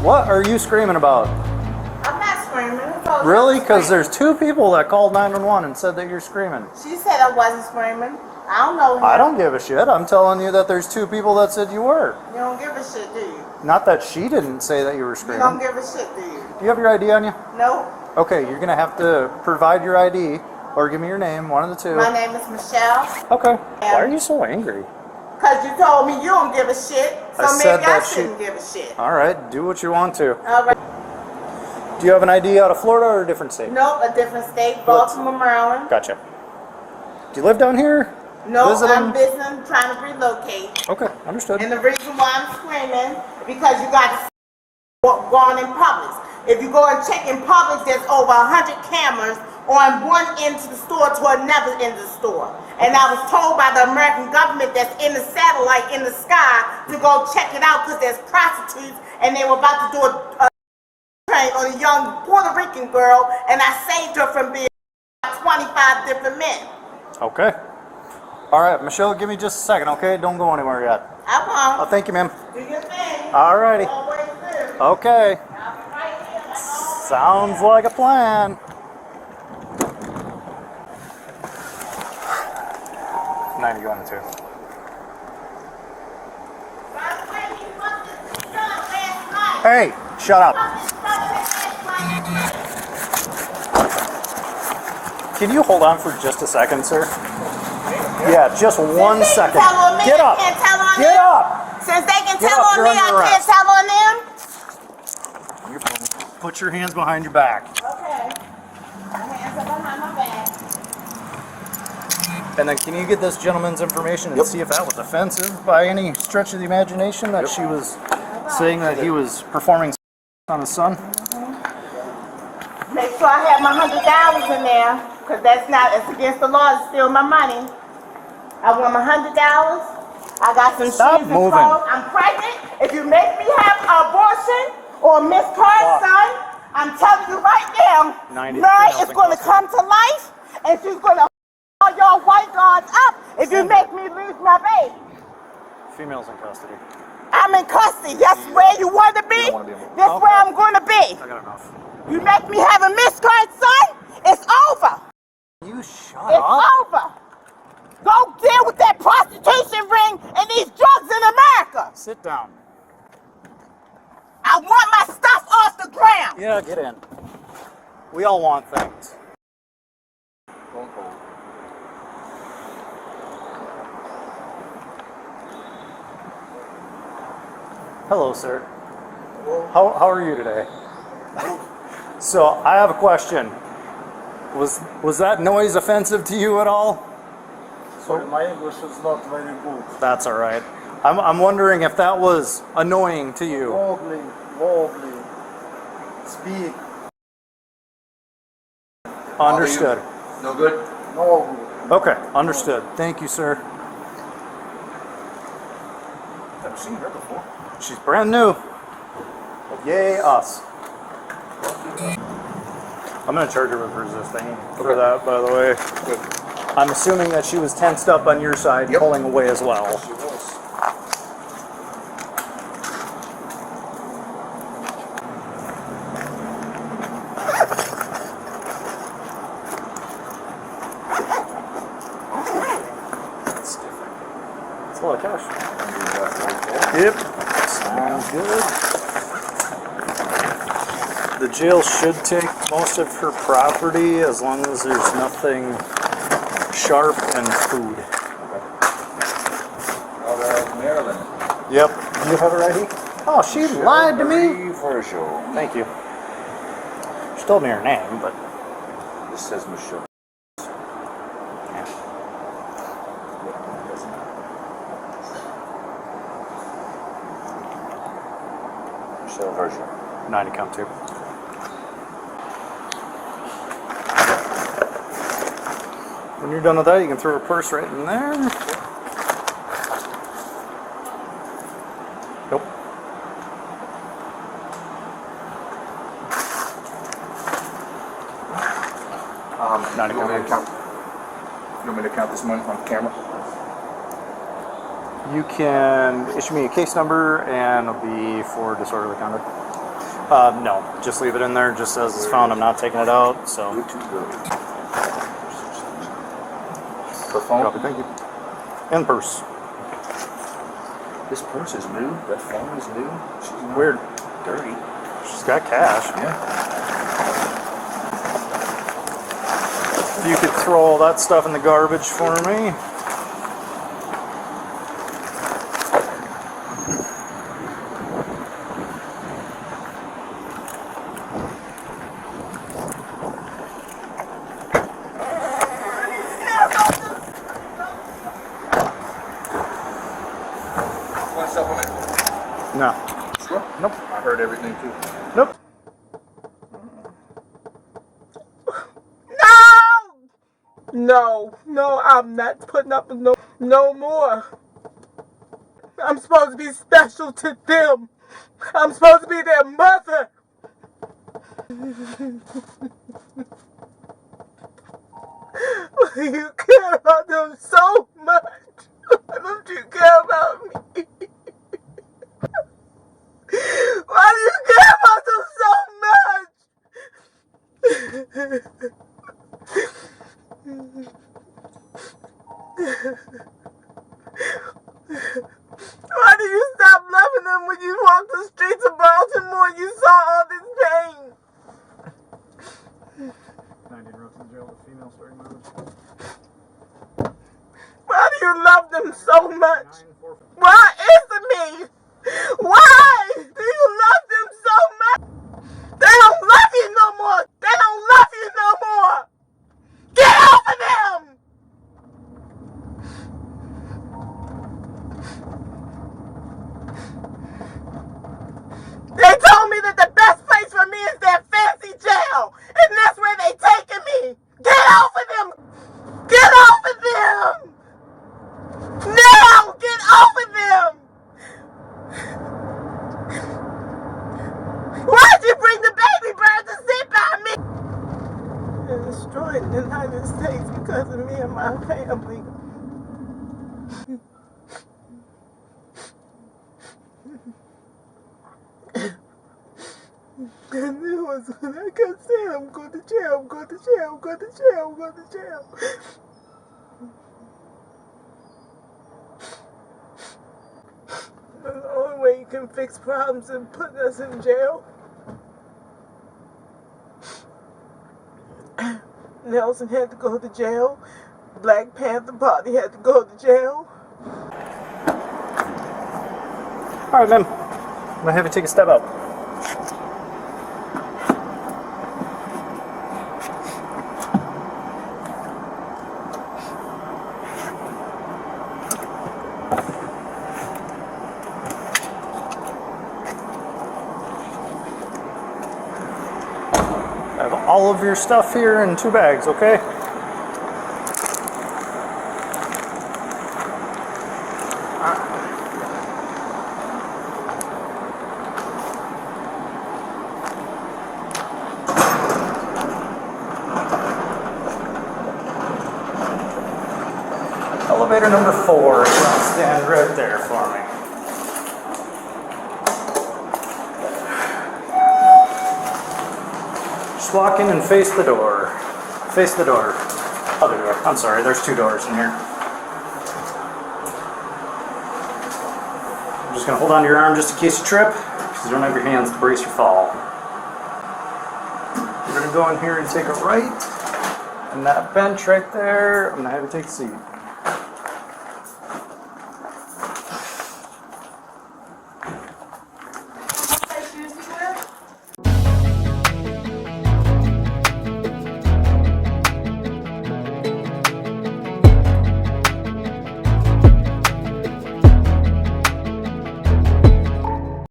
What are you screaming about? I'm not screaming. Really? Because there's two people that called 911 and said that you're screaming. She said I wasn't screaming. I don't know him. I don't give a shit. I'm telling you that there's two people that said you were. You don't give a shit, do you? Not that she didn't say that you were screaming. You don't give a shit, do you? Do you have your ID on you? No. Okay, you're going to have to provide your ID or give me your name, one of the two. My name is Michelle. Okay. Why are you so angry? Because you told me you don't give a shit, so maybe I shouldn't give a shit. All right, do what you want to. All right. Do you have an ID out of Florida or a different state? Nope, a different state, Baltimore, Maryland. Gotcha. Do you live down here? No, Visiting? I'm visiting, trying to relocate. Okay, understood. And the reason why I'm screaming, because you got to go on in Publix. If you go and check in Publix, there's over 100 cameras on one end of the store to another end of the store. And I was told by the American government that's in the satellite in the sky to go check it out because there's prostitutes and they were about to do a train on a young Puerto Rican girl, and I saved her from being 25 different men. Okay. All right, Michelle, give me just a second, okay? Don't go anywhere yet. I won't. Oh, thank you, ma'am. Do your thing. All righty. Always do. Okay. I'll be right here. Sounds like a plan. 90 going to. Hey, shut up. Can you hold on for just a second, sir? Yeah, just 1 second. Get up. Get up. Since they can Get tell up, on you're me, under I can't arrest. tell on them? You're fine. Put your hands behind your back. Okay. My hands are behind my back. And then can you get this gentleman's information and see if that was offensive by any stretch of the imagination that she was saying that he was performing on his son? Make sure I have my $100 in there, because it's against the law to steal my money. I want my $100. I got some Stop shoes and moving. clothes. I'm pregnant. If you make me have an abortion or a miscarriage, son, I'm telling you right now, 90 Mary females is in going to come to life, and she's going to all your white guards up if you make me lose my baby. Females in custody. I'm in custody. That's where you want to be. That's where I'm going to be. I got enough. You make me have a miscarriage, son, it's over. You shut It's up. over. Go deal with that prostitution ring and these drugs in America. Sit down. I want my stuff off the ground. Yeah, get in. We all want things. Don't hold. Hello, sir. Hello. How are you today? So I have a question. Was that noise offensive to you at all? Sorry, my English is not very good. That's all right. I'm wondering if that was annoying to you. Lovely, lovely. Speak. Understood. No good? No good. Okay, understood. Thank you, sir. Never seen her before. She's brand new. Yay, us. I'm gonna charge her with resisting for that, by the way. Good. I'm assuming that she was tensed up on your side, Yep. pulling away as well. She was. It's different. It's a lot of cash. Yep. Sounds good. The jail should take most of her property as long as there's nothing sharp and food. Out of Maryland. Yep. Do you have her ID? Oh, she lied to me. For sure. Thank you. She told me her name, but This says Michelle. yeah. Michelle version. 90 count too. When you're done with that, you can throw her purse right in there. Nope. You want me to count? You want me to count this money on camera? You can issue me a case number and it'll be for disorderly conduct. No, just leave it in there. Just as it's found, I'm not taking it out. So. Good to go. Her phone? Copy, thank you. And purse. This purse is new. That phone is new. She's not Weird. dirty. She's got cash. Yeah. If you could throw all that stuff in the garbage for me. Want a supplement? No. Sure. Nope. I heard everything too. Nope. No, I'm not putting up with no more. I'm supposed to be special to them. I'm supposed to be their mother. You care about them so much. Why don't you care about me? Why do you care about them so much? Why did you stop loving them when you walked the streets of Baltimore and you saw all this pain? 19 rows in jail with female starting marriage. Why do you love them so much? Why answer me? Why do you love them so much? They don't love you no more. They don't love you no more. Get over them. They told me that the best place for me is their fancy jail, and that's where they taking me. Get over them. Get over them. Now, get over them. Why'd you bring the baby bird to sit by me? They're destroying the United States because of me and my family. And it was when I kept saying, I'm going to jail, I'm going to jail, I'm going to jail, I'm going to jail. The only way you can fix problems is putting us in jail. Nelson had to go to jail. Black Panther Party had to go to jail. All right, ma'am. I'm gonna have you take a step out. I have all of your stuff here in 2 bags, okay? Elevator number 4. Stand right there for me. Just walk in and face the door. Face the door. Other door. I'm sorry, there's 2 doors in here. I'm just going to hold on to your arm just in case you trip, because you don't have your hands to brace your fall. You're going to go in here and take a right, and that bench right there, I'm going to have you take a seat.